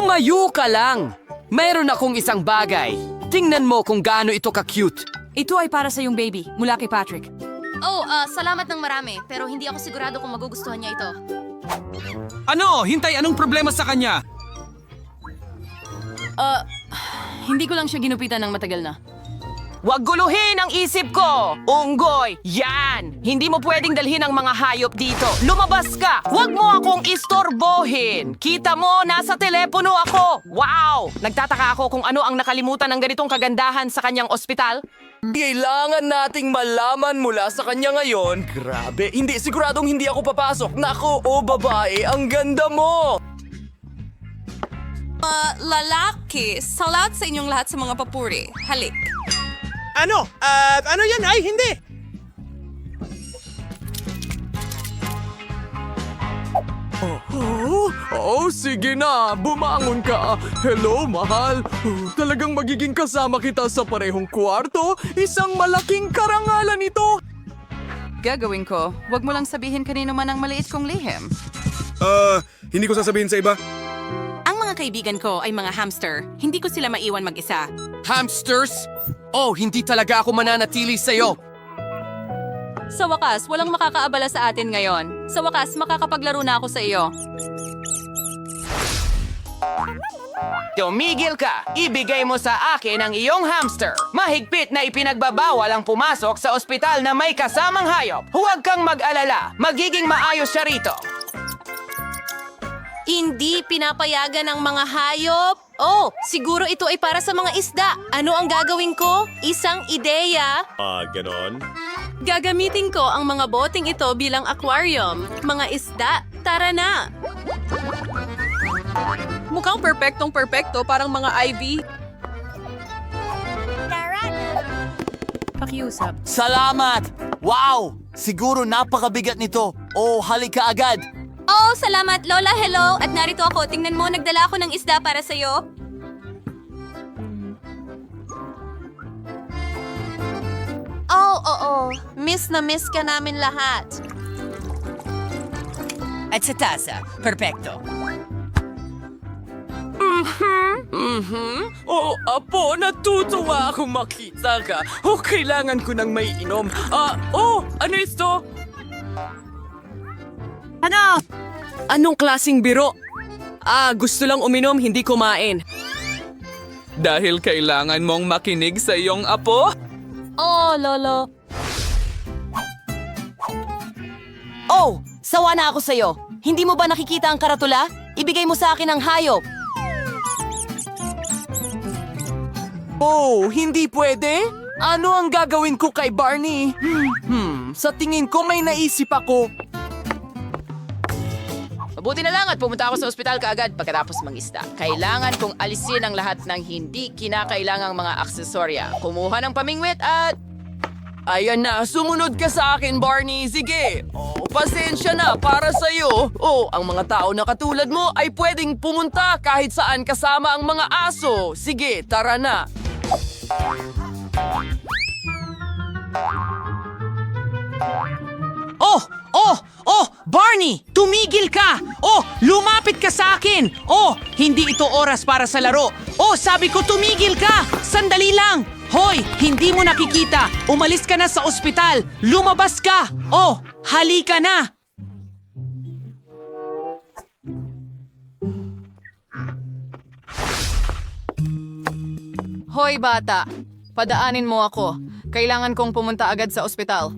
Tumayo ka lang! Mayroon akong isang bagay. Tingnan mo kung gaano ito ka-cute. Ito ay para sa iyong baby, mula kay Patrick. Salamat ng marami, pero hindi ako sigurado kung magugustuhan niya ito. Ano? Hintay, anong problema sa kanya? Hindi ko lang siya ginupitan ng matagal na. Huwag guluhin ang isip ko! Unggoy! Yan! Hindi mo pwedeng dalhin ang mga hayop dito. Lumabas ka! Huwag mo akong istorbohin! Kita mo, nasa telepono ako! Wow! Nagtataka ako kung ano ang nakalimutan ng ganitong kagandahan sa kanyang ospital. Kailangan nating malaman mula sa kanya ngayon. Grabe, hindi siguradong hindi ako papasok. Nako, babae, ang ganda mo! Lalaki, salat sa inyong lahat sa mga papuri. Halik. Ano? Ano yan? Ay, hindi! Sige na, bumangon ka. Hello, mahal. Talagang magiging kasama kita sa parehong kwarto. Isang malaking karangalan ito. Gagawin ko, wag mo lang sabihin kanino man ang maliit kong lihim. Hindi ko sasabihin sa iba. Ang mga kaibigan ko ay mga hamster. Hindi ko sila maiwan mag-isa. Hamsters? Oh, hindi talaga ako mananatili sa'yo. Sa wakas, walang makakaabala sa atin ngayon. Sa wakas, makakapaglaro na ako sa iyo. Tumigil ka! Ibigay mo sa akin ang iyong hamster. Mahigpit na ipinagbabawal ang pumasok sa ospital na may kasamang hayop. Huwag kang mag-alala. Magiging maayos siya rito. Hindi pinapayagan ng mga hayop. Siguro ito ay para sa mga isda. Ano ang gagawin ko? Isang ideya. Ganon? Gagamitin ko ang mga boting ito bilang aquarium. Mga isda, tara na! Mukhang perpektong-perpekto, parang mga IV. Pakiusap. Salamat! Wow! Siguro napakabigat nito. Oh, halika agad. Salamat, Lola. Hello. At narito ako. Tingnan mo, nagdala ako ng isda para sa'yo. Oo. Miss na miss ka namin lahat. At sa tasa, perfecto. Apo, natutuwa akong makita ka. Kailangan ko nang may inom. Ano ito? Ano? Anong klasing biro? Gusto lang uminom, hindi kumain. Dahil kailangan mong makinig sa iyong apo? Lolo. Sawa na ako sa'yo. Hindi mo ba nakikita ang karatula? Ibigay mo sa akin ang hayop. Hindi pwede? Ano ang gagawin ko kay Barney? Sa tingin ko may naisip ako. Mabuti na lang at pumunta ako sa ospital kaagad pagkatapos mangisda. Kailangan kong alisin ang lahat ng hindi kinakailangang mga aksesorya. Kumuha ng pamingwit at... Ayan na, sumunod ka sa akin, Barney. Sige. Pasensya na para sa'yo. Ang mga tao na katulad mo ay pwedeng pumunta kahit saan kasama ang mga aso. Sige, tara na. Barney! Tumigil ka! Lumapit ka sa akin! Hindi ito oras para sa laro! Sabi ko tumigil ka! Sandali lang! Hoy! Hindi mo nakikita! Umalis ka na sa ospital! Lumabas ka! Halika na! Hoy bata, padaanin mo ako. Kailangan kong pumunta agad sa ospital.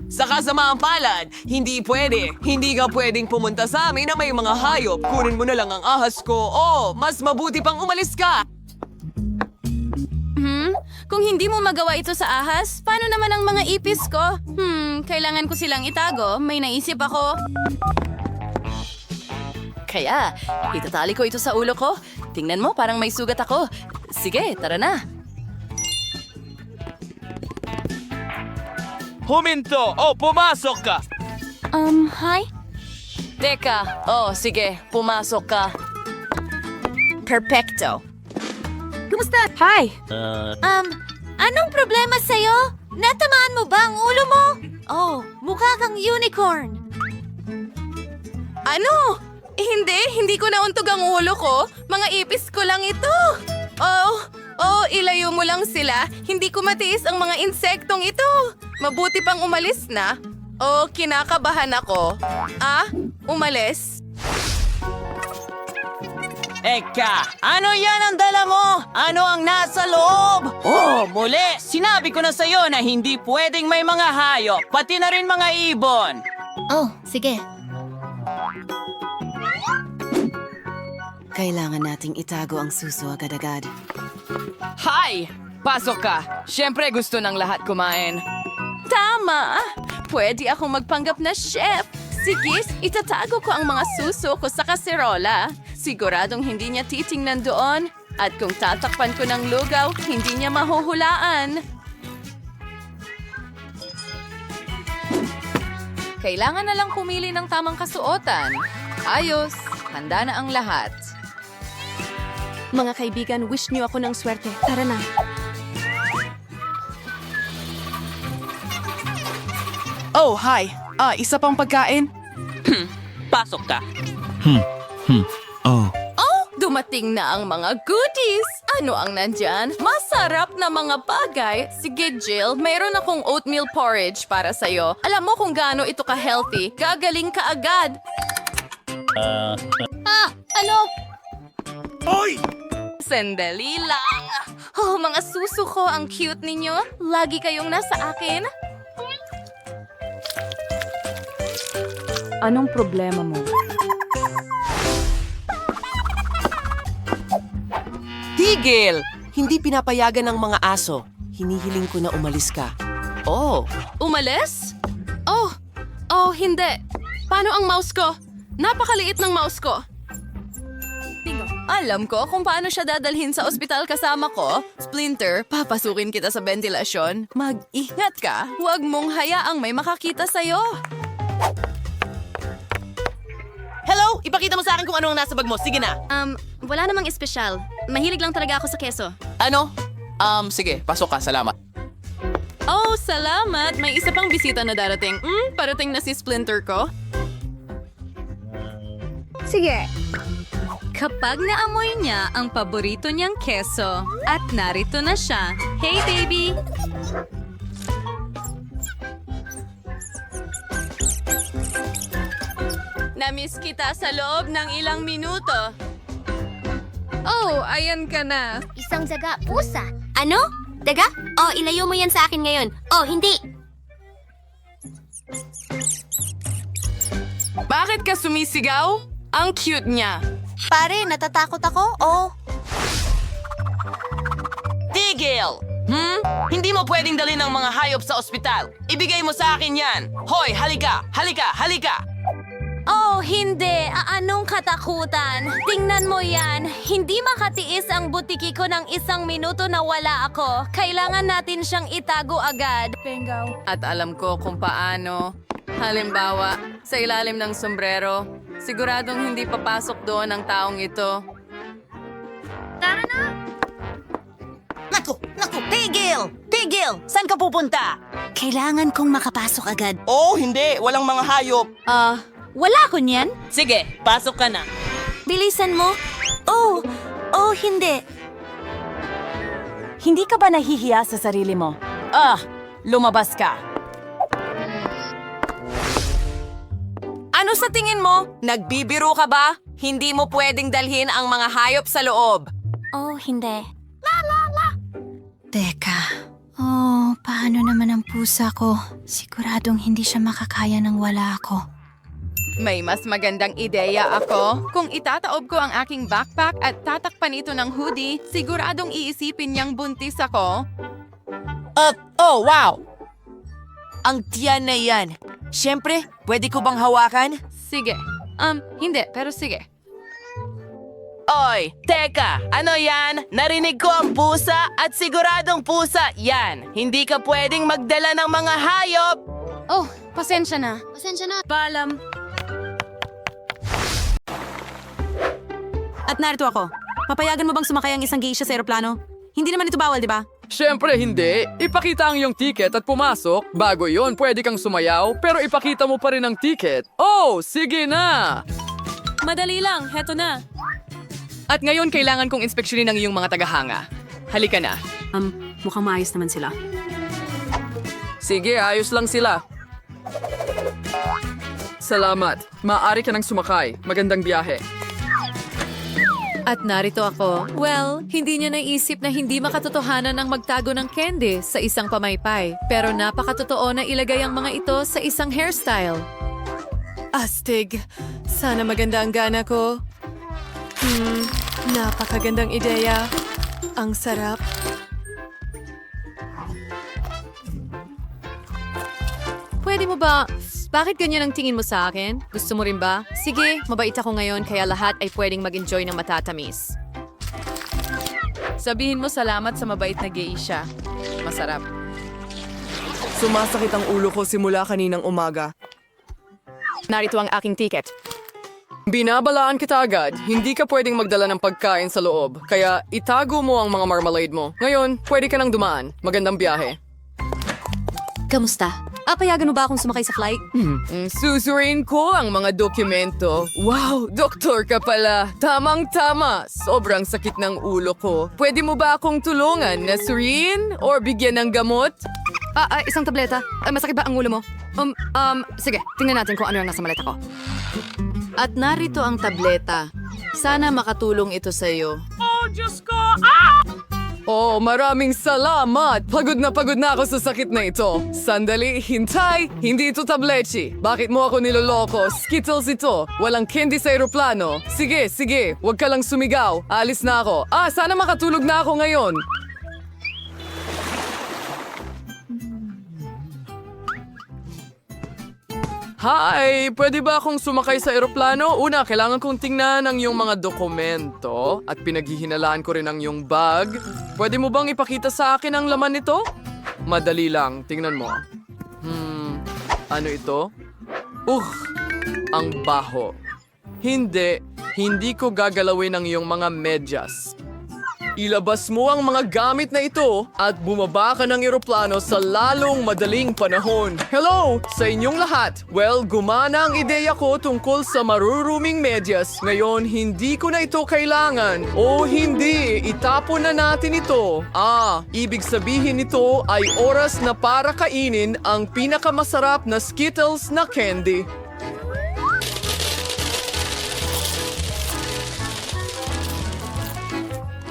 Sa kasamaang palad, hindi pwede. Hindi ka pwedeng pumunta sa amin na may mga hayop. Kunin mo na lang ang ahas ko. Mas mabuti pang umalis ka. Kung hindi mo magawa ito sa ahas, paano naman ang mga ipis ko? Kailangan ko silang itago. May naisip ako. Kaya, itatali ko ito sa ulo ko. Tingnan mo, parang may sugat ako. Sige, tara na. Huminto! Pumasok ka! Hi? Teka, sige, pumasok ka. Perfecto. Kumusta? Hi. Anong problema sa'yo? Natamaan mo ba ang ulo mo? Mukha kang unicorn. Ano? Hindi ko nauntog ang ulo ko. Mga ipis ko lang ito. Ilayo mo lang sila. Hindi ko matiis ang mga insektong ito. Mabuti pang umalis na. Kinakabahan ako. Umalis? Eka, ano yan ang dala mo? Ano ang nasa loob? Oh, muli! Sinabi ko na sa'yo na hindi pwedeng may mga hayop, pati na rin mga ibon. Oh, sige. Kailangan nating itago ang suso agad-agad. Hi! Pasok ka. Siyempre gusto ng lahat kumain. Tama! Pwede akong magpanggap na chef. Sige, itatago ko ang mga suso ko sa kaserola. Siguradong hindi niya titingnan doon. At kung tatakpan ko ng lugaw, hindi niya mahuhulaan. Kailangan na lang pumili ng tamang kasuotan. Ayos, handa na ang lahat. Mga kaibigan, wish niyo ako ng swerte. Tara na. Oh, hi. Isa pang pagkain? Pasok ka. Dumating na ang mga goodies. Ano ang nandyan? Masarap na mga bagay. Sige, Jill, mayroon akong oatmeal porridge para sa'yo. Alam mo kung gaano ito ka-healthy. Gagaling ka agad. Ano? Oy! Sandali lang. Oh, mga suso ko, ang cute ninyo. Lagi kayong nasa akin. Anong problema mo? Tigil! Hindi pinapayagan ng mga aso. Hinihiling ko na umalis ka. Oh, Umalis? Hindi. Paano ang mouse ko? Napakaliit ng mouse ko. Alam ko kung paano siya dadalhin sa ospital kasama ko. Splinter, papasukin kita sa ventilasyon. Mag-ingat ka. Huwag mong hayaang may makakita sa'yo. hello! Ipakita mo sa akin kung ano ang nasa bag mo. Sige na. Wala namang espesyal. Mahilig lang talaga ako sa keso. Ano? Sige. Pasok ka. Salamat. Oh, salamat! May isa pang bisita na darating. Parating na si Splinter ko. Kapag naamoy niya ang paborito niyang keso, at narito na siya. Hey, baby! Namiss kita sa loob ng ilang minuto. Oh, ayan ka na. Isang daga, pusa. Ano? Daga? Oh, ilayo mo yan sa akin ngayon. Oh, hindi. Bakit ka sumisigaw? Ang cute niya. Pare, natatakot ako. Oh. Tigil! Hindi mo pwedeng dalhin ng mga hayop sa ospital. Ibigay mo sa akin yan. Hoy, halika! Halika! Halika! Oh, hindi. Anong katakutan? Tingnan mo yan. Hindi makatiis ang butiki ko ng 1 minuto na wala ako. Kailangan natin siyang itago agad. At alam ko kung paano. Halimbawa, sa ilalim ng sombrero, siguradong hindi papasok doon ang taong ito. Naku! Tigil! Tigil! Saan ka pupunta? Kailangan kong makapasok agad. Oh, hindi! Walang mga hayop! Wala ko niyan. Sige, pasok ka na. Bilisan mo. Oh, hindi. Hindi ka ba nahihiya sa sarili mo? Lumabas ka. Ano sa tingin mo? Nagbibiro ka ba? Hindi mo pwedeng dalhin ang mga hayop sa loob. Oh, hindi. Teka. Oh, paano naman ang pusa ko? Siguradong hindi siya makakaya nang wala ako. May mas magandang ideya ako. Kung itataob ko ang aking backpack at tatakpan ito ng hoodie, siguradong iisipin niyang buntis ako. Oh, wow! Ang tiyan na yan. Siyempre, pwede ko bang hawakan? Sige. Hindi, pero sige. Oy, teka! Ano yan? Narinig ko ang pusa at siguradong pusa yan. Hindi ka pwedeng magdala ng mga hayop. Oh, pasensya na. Paalam. At narito ako. Papayagan mo bang sumakay ang isang geisha sa eroplano? Hindi naman ito bawal, di ba? Siyempre hindi. Ipakita ang iyong ticket at pumasok. Bago yon, pwede kang sumayaw, pero ipakita mo pa rin ang ticket. Oh, sige na! Madali lang, heto na. At ngayon kailangan kong inspeksyonin ang iyong mga tagahanga. Halika na. Mukhang maayos naman sila. Sige, ayos lang sila. Salamat. Maaari ka nang sumakay. Magandang biyahe. At narito ako. Well, hindi niya naisip na hindi makatotohanan ang magtago ng candy sa isang pamaypay. Pero napakatotoo na ilagay ang mga ito sa isang hairstyle. Astig. Sana maganda ang gana ko. Napakagandang ideya. Ang sarap. Pwede mo ba... Bakit ganyan ang tingin mo sa akin? Gusto mo rin ba? Sige, mabait ako ngayon kaya lahat ay pwedeng mag-enjoy ng matatamis. Sabihin mo salamat sa mabait na geisha. Masarap. Sumasakit ang ulo ko simula kaninang umaga. Narito ang aking ticket. Binabalaan kita agad. Hindi ka pwedeng magdala ng pagkain sa loob. Kaya itago mo ang mga marmalade mo. Ngayon, pwede ka nang dumaan. Magandang biyahe. Kamusta? Payagan mo ba akong sumakay sa flight? Susurin ko ang mga dokumento. Wow, doktor ka pala. Tamang-tama. Sobrang sakit ng ulo ko. Pwede mo ba akong tulungan na surin or bigyan ng gamot? Isang tableta. Masakit ba ang ulo mo? Sige, tingnan natin kung ano ang nasa maleta ko. At narito ang tableta. Sana makatulong ito sa iyo. Oh, maraming salamat! Pagod na ako sa sakit na ito. Sandali, hintay! Hindi ito tablechi. Bakit mo ako niloloko? Skittles ito. Walang candy sa eroplano. Sige, huwag ka lang sumigaw. Alis na ako. Sana makatulog na ako ngayon. Hi! Pwede ba akong sumakay sa eroplano? Una, kailangan kong tingnan ang iyong mga dokumento at pinaghihinalaan ko rin ang iyong bag. Pwede mo bang ipakita sa akin ang laman nito? Madali lang. Tingnan mo. Ano ito? Ang baho. Hindi ko gagalawin ang iyong mga medyas. Ilabas mo ang mga gamit na ito at bumaba ka ng eroplano sa lalong madaling panahon. Hello! Sa inyong lahat! Well, gumana ang ideya ko tungkol sa maruruming medyas. Ngayon, hindi ko na ito kailangan. O hindi, itapon na natin ito. Ibig sabihin nito ay oras na para kainin ang pinakamasarap na Skittles na candy.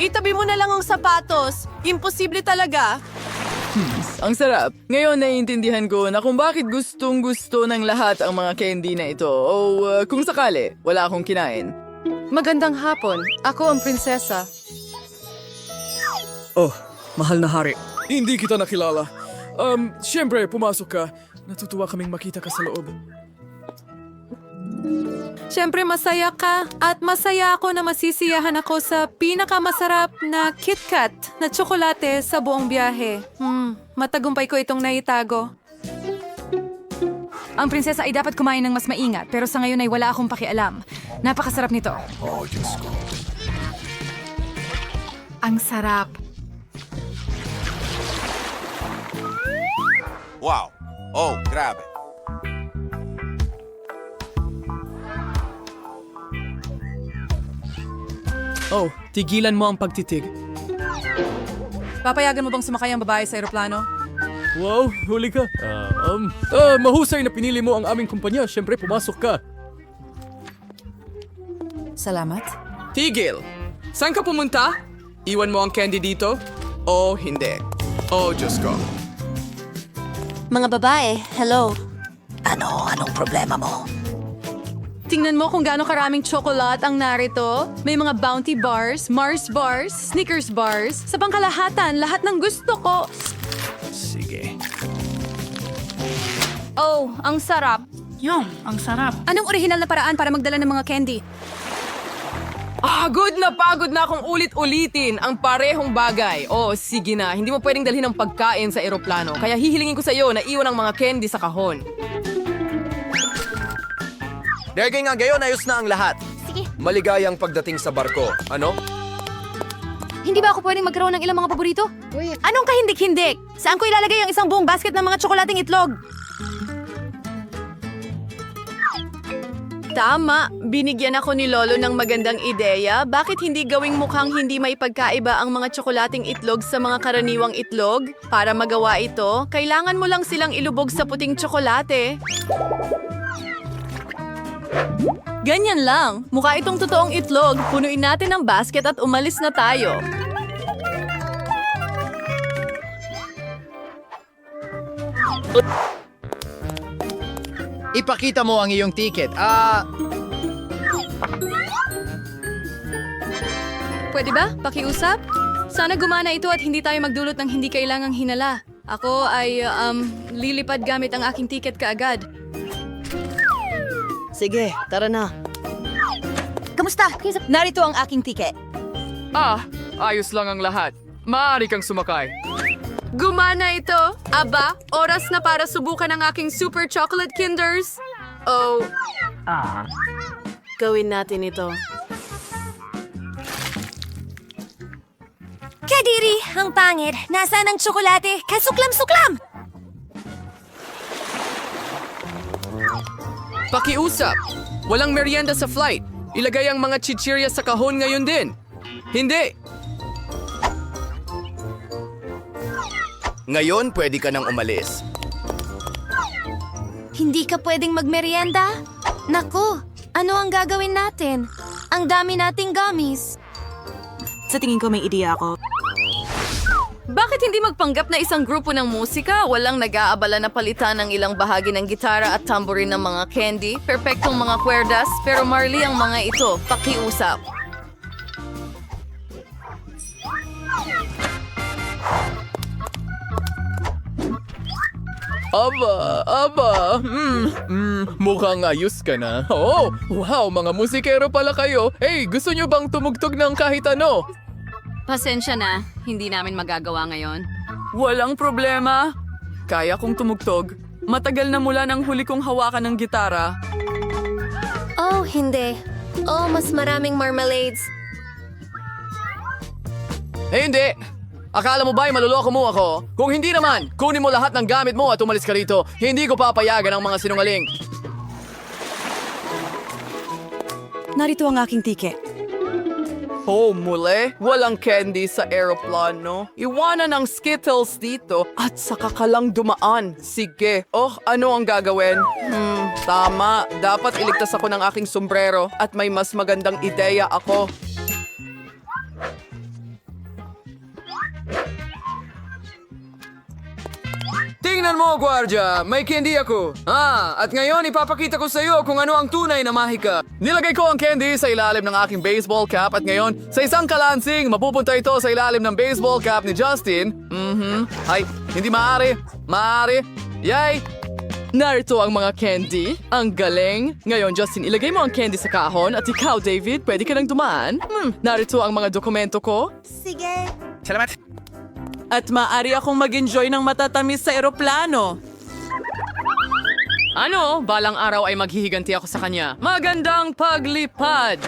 Itabi mo na lang ang sapatos. Imposible talaga. Ang sarap. Ngayon naiintindihan ko na kung bakit gustong-gusto ng lahat ang mga candy na ito. O kung sakali, wala akong kinain. Magandang hapon. Ako ang prinsesa. Oh, mahal na hari. Hindi kita nakilala. Siyempre, pumasok ka. Natutuwa kaming makita ka sa loob. Siyempre masaya ka at masaya ako na masisiyahan ako sa pinakamasarap na KitKat na tsokolate sa buong biyahe. Matagumpay ko itong naitago. Ang prinsesa ay dapat kumain ng mas maingat, pero sa ngayon ay wala akong pakialam. Napakasarap nito. Oh, Diyos ko. Ang sarap. Wow. Oh, grabe. Oh, tigilan mo ang pagtitig. Papayagan mo bang sumakay ang babae sa eroplano? Wow, huli ka. Mahusay na pinili mo ang aming kumpanya. Siyempre, pumasok ka. Salamat. Tigil! Saan ka pumunta? Iwan mo ang candy dito? O hindi? Oh, Diyos ko. Mga babae, hello. Anong problema mo? Tingnan mo kung gaano karaming chocolate ang narito. May mga Bounty bars, Mars bars, Snickers bars. Sa pangkalahatan, lahat ng gusto ko. Sige. Oh, ang sarap. Anong orihinal na paraan para magdala ng mga candy? Pagod na akong ulit-ulitin ang parehong bagay. Oh, sige na. Hindi mo pwedeng dalhin ang pagkain sa eroplano. Kaya hihilingin ko sa iyo na iwan ang mga candy sa kahon. Dahil nga gayon, ayos na ang lahat. Sige. Maligayang pagdating sa barko. Ano? Hindi ba ako pwedeng magkaroon ng ilang mga paborito? Anong kahindik-hindik? Saan ko ilalagay ang isang buong basket ng mga tsokolating itlog? Tama, binigyan ako ni Lolo ng magandang ideya. Bakit hindi gawing mukhang hindi may pagkaiba ang mga tsokolating itlog sa mga karaniwang itlog? Para magawa ito, kailangan mo lang silang ilubog sa puting tsokolate. Ganyan lang. Mukha itong totoong itlog. Punuin natin ang basket at umalis na tayo. Ipakita mo ang iyong ticket. Pwede ba? Pakiusap? Sana gumana ito at hindi tayo magdulot ng hindi kailangang hinala. Ako ay, lilipad gamit ang aking ticket kaagad. Sige, tara na. Kamusta? Narito ang aking tiket. Ayos lang ang lahat. Maaari kang sumakay. Gumana ito. Aba, oras na para subukan ang aking super chocolate kinders. Oh, Gawin natin ito. Kadiri, ang pangit. Nasaan ang tsokolate? Kasuklam-suklam! Pakiusap. Walang merienda sa flight. Ilagay ang mga chichirya sa kahon ngayon din. Hindi. Ngayon, pwede ka nang umalis. Hindi ka pwedeng magmerienda? Naku, ano ang gagawin natin? Ang dami nating gummies. Sa tingin ko may ideya ako. Bakit hindi magpanggap na isang grupo ng musika? Walang nag-aabala na palitan ng ilang bahagi ng gitara at tamborin ng mga candy. Perpektong mga kwerdas, pero Marley ang mga ito. Pakiusap. Aba. Mukhang ayos ka na. Oh, wow, mga musikero pala kayo. Hey, gusto nyo bang tumugtog ng kahit ano? Pasensya na, hindi namin magagawa ngayon. Walang problema. Kaya kong tumugtog. Matagal na mula nang huli kong hawakan ng gitara. Oh, hindi. Oh, mas maraming marmalades. Hindi! Akala mo ba'y maluloko mo ako? Kung hindi naman, kunin mo lahat ng gamit mo at umalis ka rito. Hindi ko papayagan ang mga sinungaling. Narito ang aking tiket. Oh, muli? Walang candy sa aeroplano. Iwanan ang Skittles dito at saka ka lang dumaan. Sige. Oh, ano ang gagawin? Tama. Dapat iligtas ako ng aking sombrero at may mas magandang ideya ako. Tingnan mo, Guardia! May candy ako! At ngayon ipapakita ko sa iyo kung ano ang tunay na mahika. Nilagay ko ang candy sa ilalim ng aking baseball cap at ngayon, sa isang kalansing, mapupunta ito sa ilalim ng baseball cap ni Justin. Ay, hindi maaari. Maaari. Yay! Narito ang mga candy. Ang galing. Ngayon, Justin, ilagay mo ang candy sa kahon at ikaw, David, pwede ka nang dumaan. Narito ang mga dokumento ko. Sige. Salamat. At maaari akong mag-enjoy ng matatamis sa eroplano. Ano? Balang araw ay maghihiganti ako sa kanya. Magandang paglipad!